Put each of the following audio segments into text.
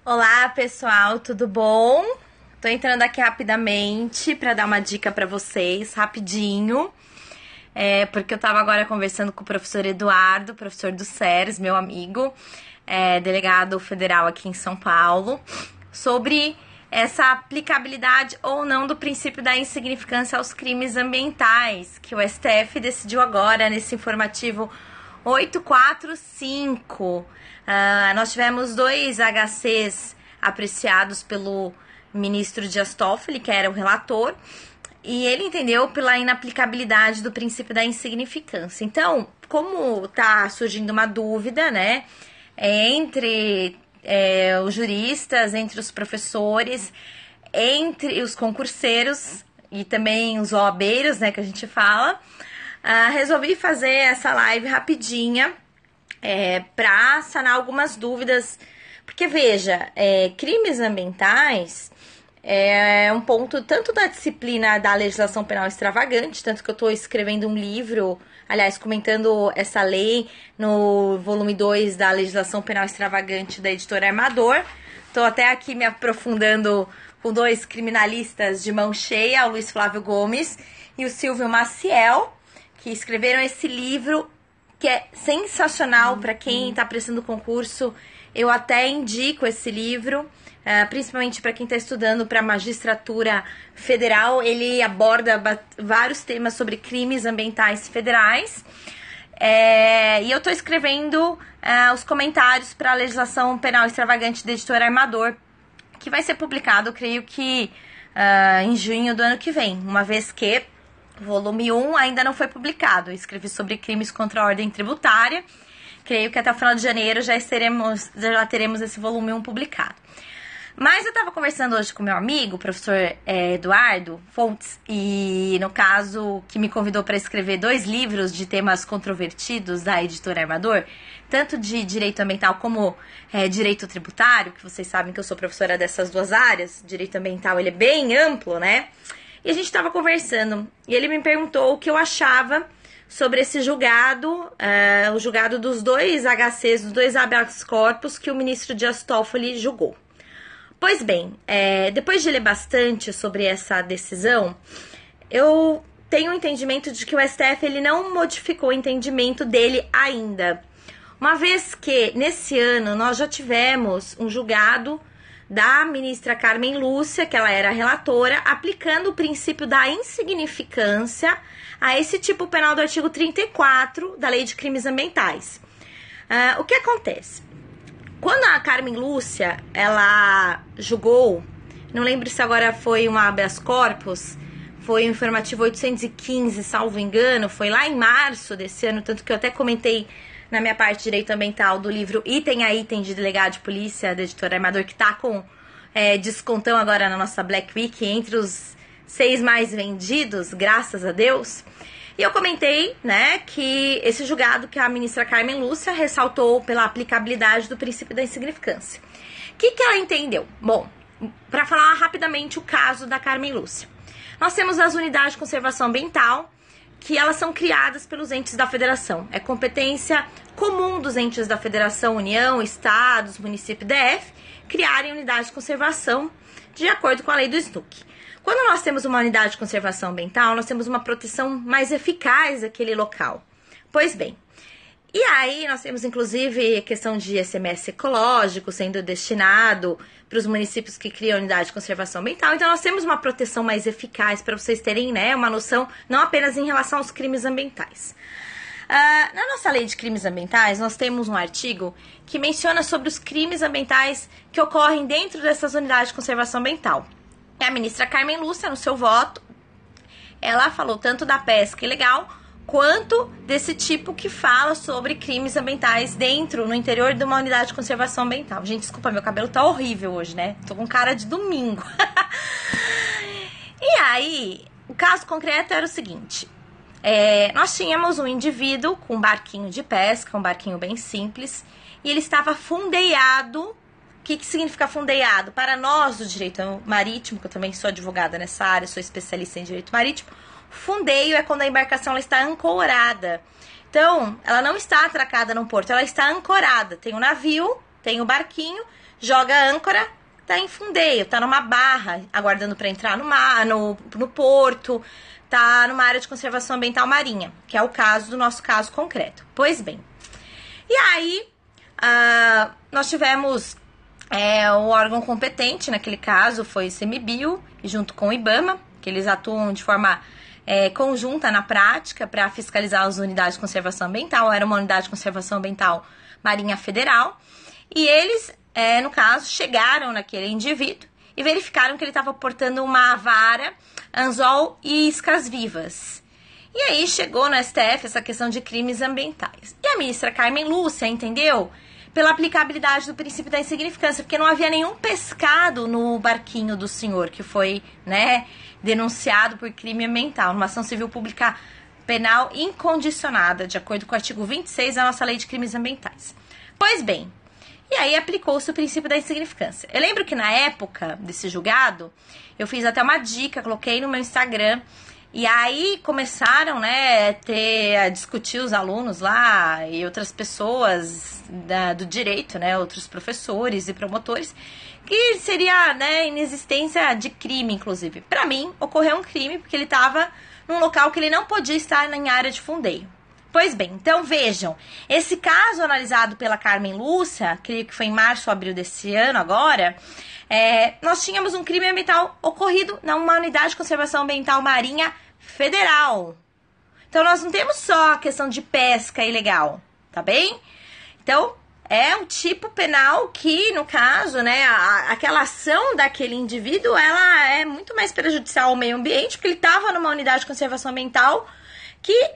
Olá, pessoal, tudo bom? Tô entrando aqui rapidamente para dar uma dica para vocês, rapidinho. Porque eu tava agora conversando com o professor Eduardo, professor do SERS, meu amigo, delegado federal aqui em São Paulo, sobre essa aplicabilidade ou não do princípio da insignificância aos crimes ambientais, que o STF decidiu agora nesse informativo 845. Nós tivemos 2 HCs apreciados pelo ministro Dias Toffoli, que era o relator, e ele entendeu pela inaplicabilidade do princípio da insignificância. Então, como está surgindo uma dúvida, né, entre os juristas, entre os professores, entre os concurseiros e também os OABeiros, né, que a gente fala, resolvi fazer essa live rapidinha para sanar algumas dúvidas, porque veja, crimes ambientais é um ponto tanto da disciplina da legislação penal extravagante, tanto que eu estou escrevendo um livro, aliás, comentando essa lei no volume 2 da legislação penal extravagante da editora Armador. Estou até aqui me aprofundando com 2 criminalistas de mão cheia, o Luiz Flávio Gomes e o Silvio Maciel, que escreveram esse livro, que é sensacional para quem está prestando concurso. Eu até indico esse livro, principalmente para quem está estudando para magistratura federal. Ele aborda vários temas sobre crimes ambientais federais. E eu estou escrevendo os comentários para a legislação penal extravagante da editora Armador, que vai ser publicado, creio que em junho do ano que vem, uma vez que o volume 1 ainda não foi publicado. Eu escrevi sobre crimes contra a ordem tributária. Creio que até o final de janeiro já teremos esse volume 1 publicado. Mas eu estava conversando hoje com meu amigo, o professor Eduardo Fontes, e no caso que me convidou para escrever 2 livros de temas controvertidos da editora Armador, tanto de direito ambiental como direito tributário, que vocês sabem que eu sou professora dessas 2 áreas. Direito ambiental, ele é bem amplo, né? E a gente estava conversando, e ele me perguntou o que eu achava sobre esse julgado, o julgado dos 2 HCs, dos 2 habeas corpus que o ministro Dias Toffoli julgou. Pois bem, depois de ler bastante sobre essa decisão, eu tenho o entendimento de que o STF ele não modificou o entendimento dele ainda. Uma vez que, nesse ano, nós já tivemos um julgado da ministra Carmen Lúcia, que ela era relatora, aplicando o princípio da insignificância a esse tipo penal do artigo 34 da Lei de Crimes Ambientais. O que acontece? Quando a Carmen Lúcia, ela julgou, não lembro se agora foi um habeas corpus, foi o informativo 815, salvo engano, foi lá em março desse ano, tanto que eu até comentei na minha parte de direito ambiental do livro Item a Item de Delegado de Polícia, da editora Armador, que tá com descontão agora na nossa Black Week, entre os 6 mais vendidos, graças a Deus. E eu comentei, né, que esse julgado que a ministra Carmen Lúcia ressaltou pela aplicabilidade do princípio da insignificância. O que ela entendeu? Bom, para falar rapidamente o caso da Carmen Lúcia. Nós temos as unidades de conservação ambiental, que elas são criadas pelos entes da federação. É competência comum dos entes da federação, União, Estados, município e DF, criarem unidades de conservação de acordo com a lei do SNUC. Quando nós temos uma unidade de conservação ambiental, nós temos uma proteção mais eficaz daquele local. Pois bem, e aí nós temos inclusive a questão de ICMS ecológico sendo destinado para os municípios que criam unidade de conservação ambiental. Então nós temos uma proteção mais eficaz, para vocês terem, né, uma noção, não apenas em relação aos crimes ambientais. Na nossa lei de crimes ambientais, nós temos um artigo que menciona sobre os crimes ambientais que ocorrem dentro dessas unidades de conservação ambiental. E a ministra Carmen Lúcia, no seu voto, ela falou tanto da pesca ilegal quanto desse tipo que fala sobre crimes ambientais no interior de uma unidade de conservação ambiental. Gente, desculpa, meu cabelo tá horrível hoje, né? Tô com cara de domingo. E aí, o caso concreto era o seguinte. Nós tínhamos um indivíduo com um barquinho de pesca, um barquinho bem simples, e ele estava fundeiado. O que significa fundeiado? Para nós do direito marítimo, que eu também sou advogada nessa área, sou especialista em direito marítimo, fundeio é quando a embarcação ela está ancorada. Então, ela não está atracada no porto, ela está ancorada. Tem um navio, tem o barquinho, joga a âncora, tá em Fundeio, tá numa barra, aguardando para entrar no mar, no porto, tá numa área de conservação ambiental marinha, que é o caso do nosso caso concreto. Pois bem, e aí nós tivemos o órgão competente, naquele caso foi o ICMBio, junto com o IBAMA, que eles atuam de forma conjunta na prática para fiscalizar as unidades de conservação ambiental. Era uma unidade de conservação ambiental Marinha Federal, e eles, no caso, chegaram naquele indivíduo e verificaram que ele estava portando uma vara, anzol e iscas vivas. E aí chegou no STF essa questão de crimes ambientais. E a ministra Carmen Lúcia entendeu pela aplicabilidade do princípio da insignificância, porque não havia nenhum pescado no barquinho do senhor que foi, denunciado por crime ambiental, numa ação civil pública penal incondicionada, de acordo com o artigo 26 da nossa Lei de Crimes Ambientais. Pois bem, e aí aplicou-se o princípio da insignificância. Eu lembro que na época desse julgado, eu fiz até uma dica, coloquei no meu Instagram, e aí começaram, a discutir os alunos lá e outras pessoas do direito, outros professores e promotores, que seria, inexistência de crime, inclusive. Para mim, ocorreu um crime porque ele estava num local que ele não podia estar em área de fundeio. Pois bem, então vejam, esse caso analisado pela Carmen Lúcia, creio que foi em março ou abril desse ano agora, nós tínhamos um crime ambiental ocorrido numa unidade de conservação ambiental marinha federal. Então, nós não temos só a questão de pesca ilegal, tá bem? Então, é um tipo penal que, no caso, aquela ação daquele indivíduo, ela é muito mais prejudicial ao meio ambiente, porque ele estava numa unidade de conservação ambiental que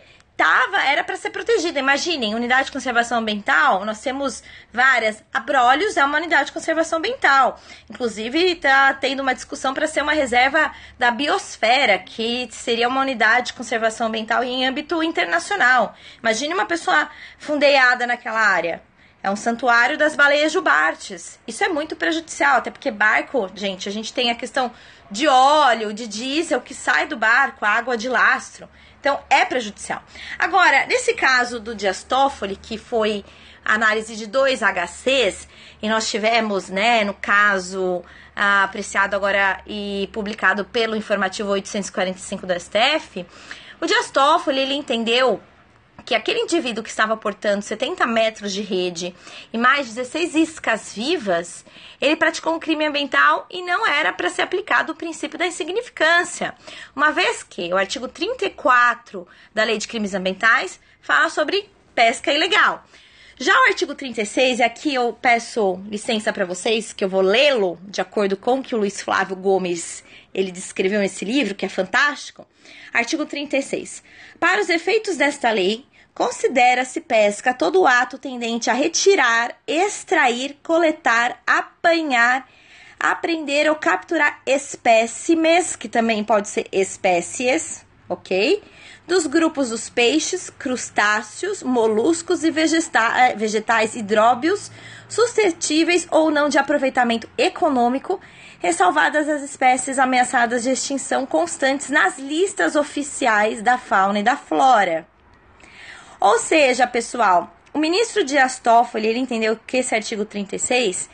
era para ser protegida. Imaginem, unidade de conservação ambiental, nós temos várias. Abrolhos é uma unidade de conservação ambiental. Inclusive, está tendo uma discussão para ser uma reserva da biosfera, que seria uma unidade de conservação ambiental em âmbito internacional. Imagine uma pessoa fundeada naquela área. É um santuário das baleias jubartes. Isso é muito prejudicial, até porque barco, gente, a gente tem a questão de óleo, de diesel que sai do barco, água de lastro. Então, é prejudicial. Agora, nesse caso do Dias Toffoli, que foi análise de 2 HCs, e nós tivemos, no caso, apreciado agora e publicado pelo informativo 845 do STF, o Dias Toffoli, ele entendeu que aquele indivíduo que estava portando 70 metros de rede e mais 16 iscas vivas, ele praticou um crime ambiental e não era para ser aplicado o princípio da insignificância, uma vez que o artigo 34 da Lei de Crimes Ambientais fala sobre pesca ilegal. Já o artigo 36, e aqui eu peço licença para vocês, que eu vou lê-lo de acordo com o que o Luiz Flávio Gomes ele descreveu nesse livro, que é fantástico. Artigo 36. Para os efeitos desta lei, considera-se pesca todo ato tendente a retirar, extrair, coletar, apanhar, apreender ou capturar espécimes, que também pode ser espécies, ok? Dos grupos dos peixes, crustáceos, moluscos e vegetais hidróbios, suscetíveis ou não de aproveitamento econômico, ressalvadas as espécies ameaçadas de extinção constantes nas listas oficiais da fauna e da flora. Ou seja, pessoal, o ministro Dias Toffoli, ele entendeu que esse artigo 36,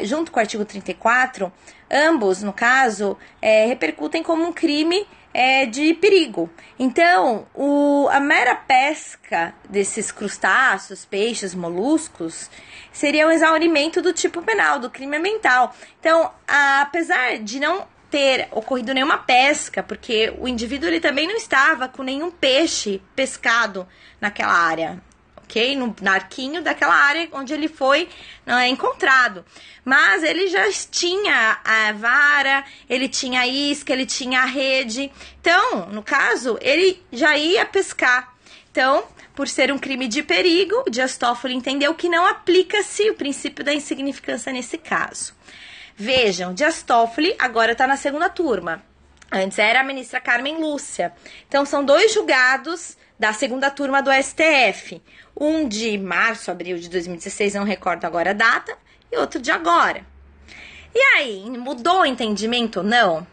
junto com o artigo 34, ambos, no caso, repercutem como um crime de perigo. Então, a mera pesca desses crustáceos, peixes, moluscos, seria um exaurimento do tipo penal, do crime ambiental. Então, apesar de não ter ocorrido nenhuma pesca, porque o indivíduo ele também não estava com nenhum peixe pescado naquela área, ok? No arquinho daquela área onde ele foi encontrado. Mas ele já tinha a vara, ele tinha a isca, ele tinha a rede. Então, no caso, ele já ia pescar. Então, por ser um crime de perigo, o Dias Toffoli entendeu que não aplica-se o princípio da insignificância nesse caso. Vejam, Dias Toffoli agora está na segunda turma. Antes era a ministra Carmen Lúcia. Então, são 2 julgados da segunda turma do STF. Um de março, abril de 2016, não recordo agora a data, e outro de agora. E aí, mudou o entendimento ou não?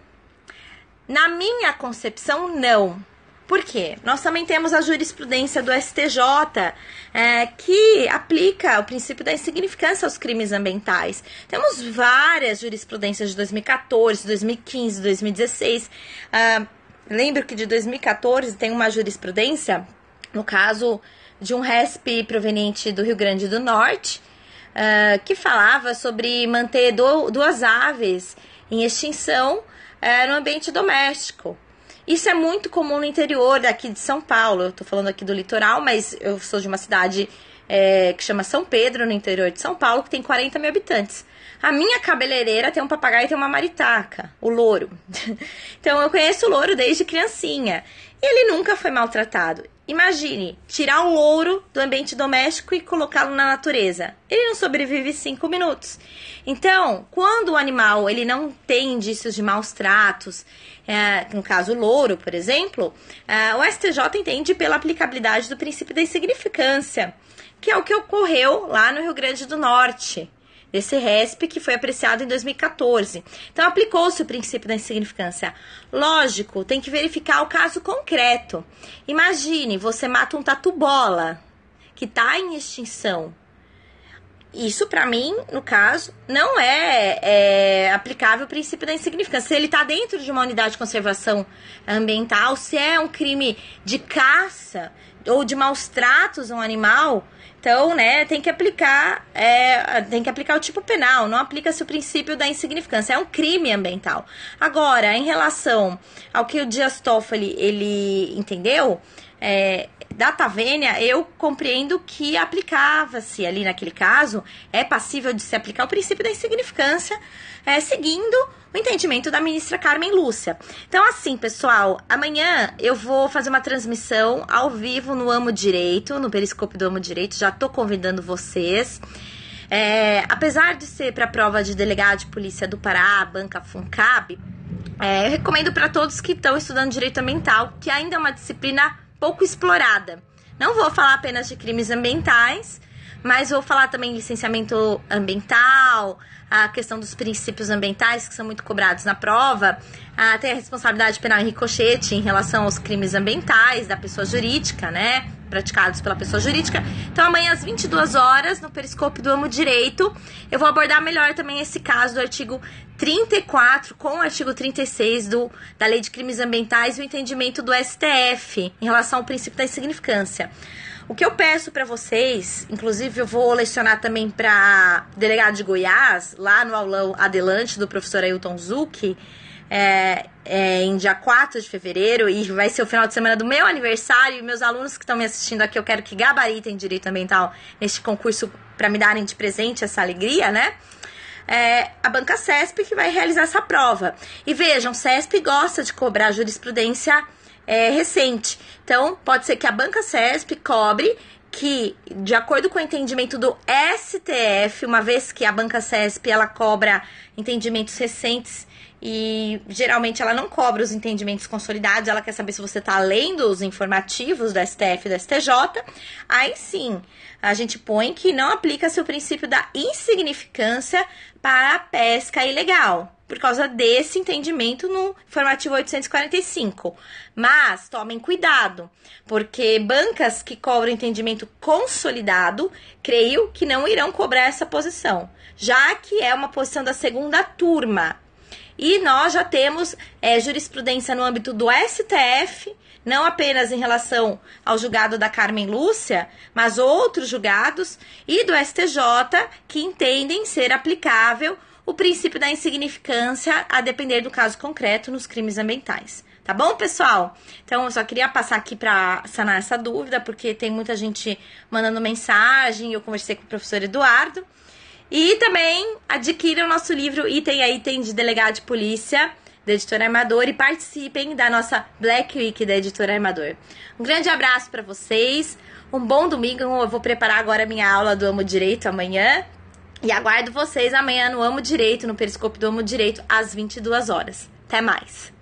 Na minha concepção, não. Por quê? Nós também temos a jurisprudência do STJ, que aplica o princípio da insignificância aos crimes ambientais. Temos várias jurisprudências de 2014, 2015, 2016. Lembro que de 2014 tem uma jurisprudência, no caso de um RESP proveniente do Rio Grande do Norte, que falava sobre manter duas aves em extinção no ambiente doméstico. Isso é muito comum no interior daqui de São Paulo. Eu tô falando aqui do litoral, mas eu sou de uma cidade que chama São Pedro, no interior de São Paulo, que tem 40 mil habitantes. A minha cabeleireira tem um papagaio e tem uma maritaca, o louro. Então eu conheço o louro desde criancinha. E ele nunca foi maltratado. Imagine, tirar um louro do ambiente doméstico e colocá-lo na natureza. Ele não sobrevive 5 minutos. Então, quando o animal ele não tem indícios de maus tratos, no caso o louro, por exemplo, o STJ entende pela aplicabilidade do princípio da insignificância, que é o que ocorreu lá no Rio Grande do Norte, desse RESP que foi apreciado em 2014. Então, aplicou-se o princípio da insignificância. Lógico, tem que verificar o caso concreto. Imagine, você mata um tatu-bola que está em extinção. Isso, para mim, no caso, não é aplicável o princípio da insignificância. Se ele está dentro de uma unidade de conservação ambiental, se é um crime de caça ou de maus tratos a um animal, então, tem que aplicar o tipo penal, não aplica-se o princípio da insignificância, é um crime ambiental. Agora, em relação ao que o Dias Toffoli, ele entendeu, data vênia, eu compreendo que aplicava-se ali naquele caso, é passível de se aplicar o princípio da insignificância, seguindo o entendimento da ministra Carmen Lúcia. Então, assim, pessoal, amanhã eu vou fazer uma transmissão ao vivo no Amo Direito, no Periscope do Amo Direito, já tô convidando vocês. Apesar de ser para a prova de delegado de polícia do Pará, Banca Funcab, eu recomendo para todos que estão estudando direito ambiental, que ainda é uma disciplina pouco explorada. Não vou falar apenas de crimes ambientais, mas vou falar também de licenciamento ambiental, a questão dos princípios ambientais, que são muito cobrados na prova, tem a responsabilidade penal em ricochete em relação aos crimes ambientais da pessoa jurídica, praticados pela pessoa jurídica. Então, amanhã às 22 horas, no Periscope do Amo Direito, eu vou abordar melhor também esse caso do artigo 34 com o artigo 36 da Lei de Crimes Ambientais e o entendimento do STF em relação ao princípio da insignificância. O que eu peço para vocês, inclusive eu vou lecionar também para delegado de Goiás, lá no aulão Adelante do professor Ailton Zucchi, em dia 4 de fevereiro, e vai ser o final de semana do meu aniversário, e meus alunos que estão me assistindo aqui, eu quero que gabaritem direito ambiental neste concurso para me darem de presente essa alegria, a Banca CESP que vai realizar essa prova. E vejam, CESP gosta de cobrar jurisprudência recente. Então, pode ser que a Banca CESP cobre que, de acordo com o entendimento do STF, uma vez que a Banca CESP ela cobra entendimentos recentes e geralmente ela não cobra os entendimentos consolidados, ela quer saber se você está lendo os informativos do STF e do STJ, aí sim, a gente põe que não aplica-se o princípio da insignificância para a pesca ilegal, por causa desse entendimento no informativo 845. Mas tomem cuidado, porque bancas que cobram entendimento consolidado, creio que não irão cobrar essa posição, já que é uma posição da segunda turma. E nós já temos jurisprudência no âmbito do STF, não apenas em relação ao julgado da Carmen Lúcia, mas outros julgados, e do STJ, que entendem ser aplicável o princípio da insignificância a depender do caso concreto nos crimes ambientais. Tá bom, pessoal? Então, eu só queria passar aqui para sanar essa dúvida, porque tem muita gente mandando mensagem, eu conversei com o professor Eduardo. E também adquiram o nosso livro Item a Item de Delegado de Polícia, da Editora Armador, e participem da nossa Black Week da Editora Armador. Um grande abraço para vocês, um bom domingo. Eu vou preparar agora a minha aula do Amo Direito amanhã. E aguardo vocês amanhã no Amo Direito, no Periscope do Amo Direito, às 22 horas. Até mais!